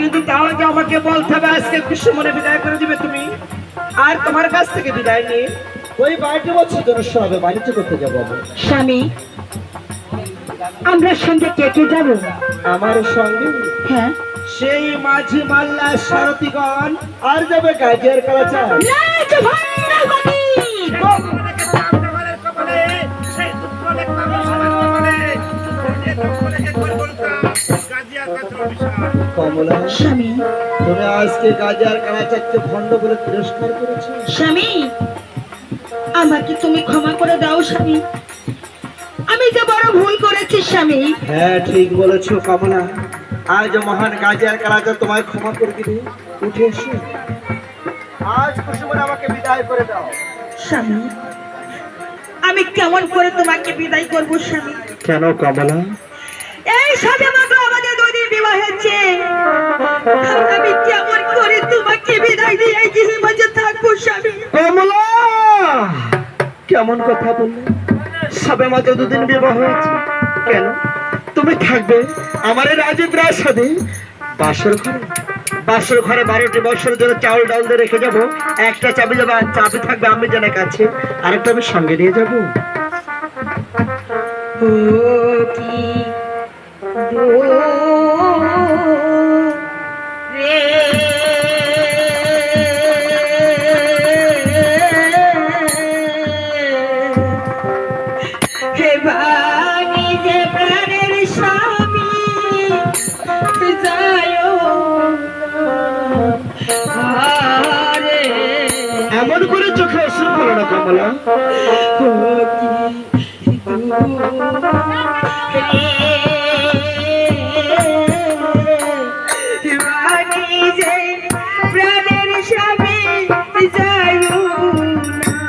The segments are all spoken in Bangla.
কিন্তু তাও যে আমাকে বলতে হবে আজকে খুশি মনে বিদায় করে দিবে তুমি, আর তোমার কাছ থেকে বিদায় নিয়ে ওই 22টি বছর জন্য হবে বাণিজ্য করতে যাবো আমি। স্বামী, আমরা সঙ্গে কে কে যাব? আমার সঙ্গে হ্যাঁ, সেই মাঝি মাল্লা সারথীগণ, আর যাবে গাজিয়ার কালাচার। কমলা, স্বামী, তুমি আজকে গাজিয়ার কালাচারকে ভণ্ড বলে তিরস্কার করেছো। স্বামী, আমাকে তুমি ক্ষমা করে দাও স্বামী, আমি যে বড় ভুল করেছি স্বামী। হ্যাঁ ঠিক বলেছো কমলা, আজ মহান গাজিয়ার কালাচার তোমায় ক্ষমা করে দিবে। উঠে এসো, আজ খুশি মনে আমাকে বিদায় করে দাও। স্বামী, আমি কেমন করে তোমাকে বিদায় করবো স্বামী? কেন কমলা? এই সবে মাত্র আমাদের 2 দিন বিবাহ হয়েছে, আমি কেমন করে তোমাকে বিদায় দিয়ে এই গৃহের মাঝে থাকবো স্বামী? কমলা, কেমন কথা বললে? সবে মাত্র 2 দিন বিবাহ হয়েছে, কেন তুমি থাকবে আমার এই রাজপ্রাসাদে বাসর ঘরে? বাসর ঘরে 12টি বছর ধরে চাউল ডাল দিয়ে রেখে যাবো, একটা চাবি যাবে, চাবি থাকবে আমি জানার কাছে, আরেকটা আমি সঙ্গে নিয়ে যাবো। ও কি দূরে হে বাণী যে প্রাণের স্বামী যায় আরে এমন করে চোখে অশ্রু ফেলো না কমলা। ও কি বাণী যে প্রাণের স্বামী যায় স্বামী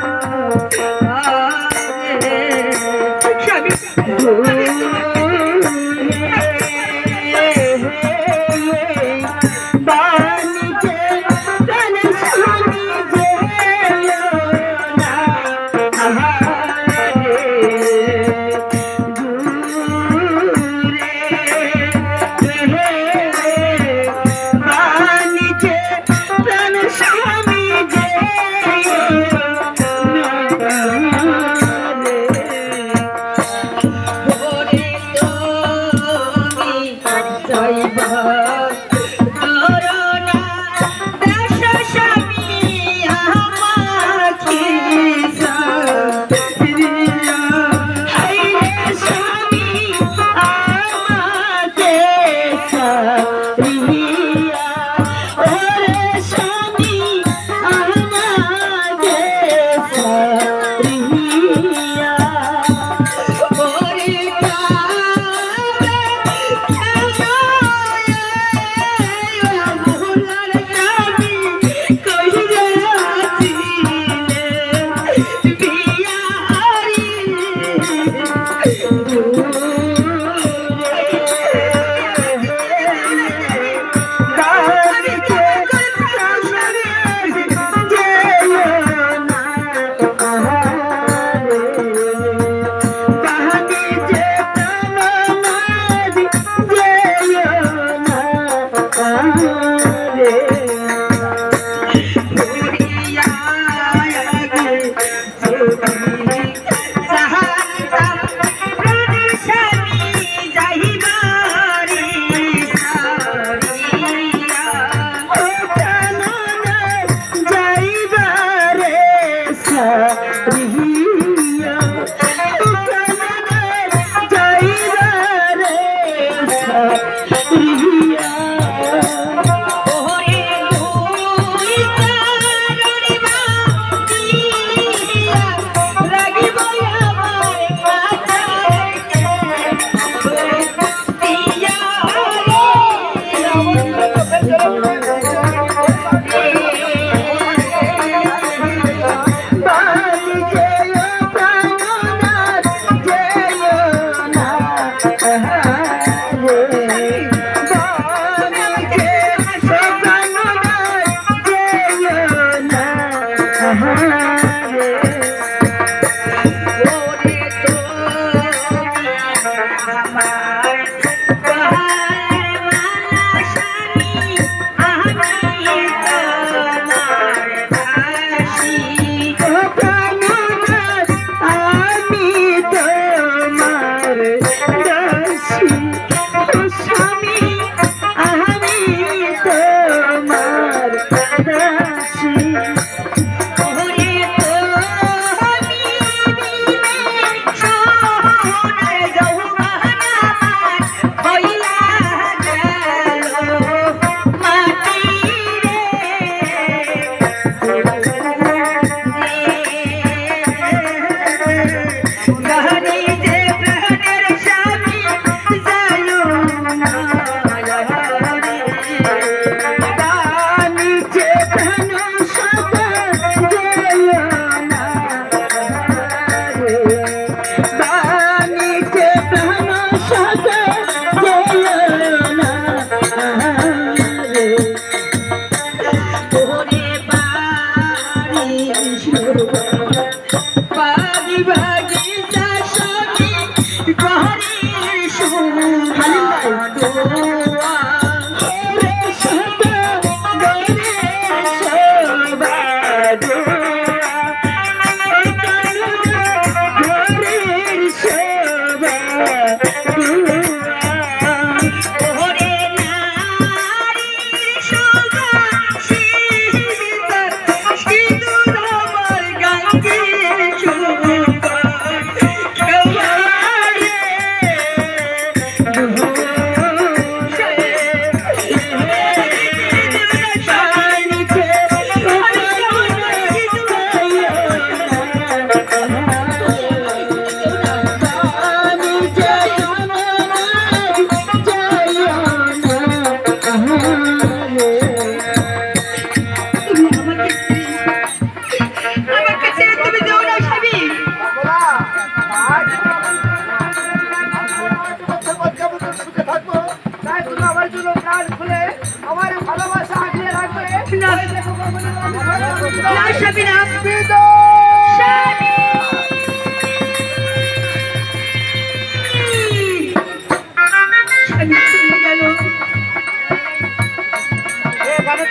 না স্বামী না। বিদায়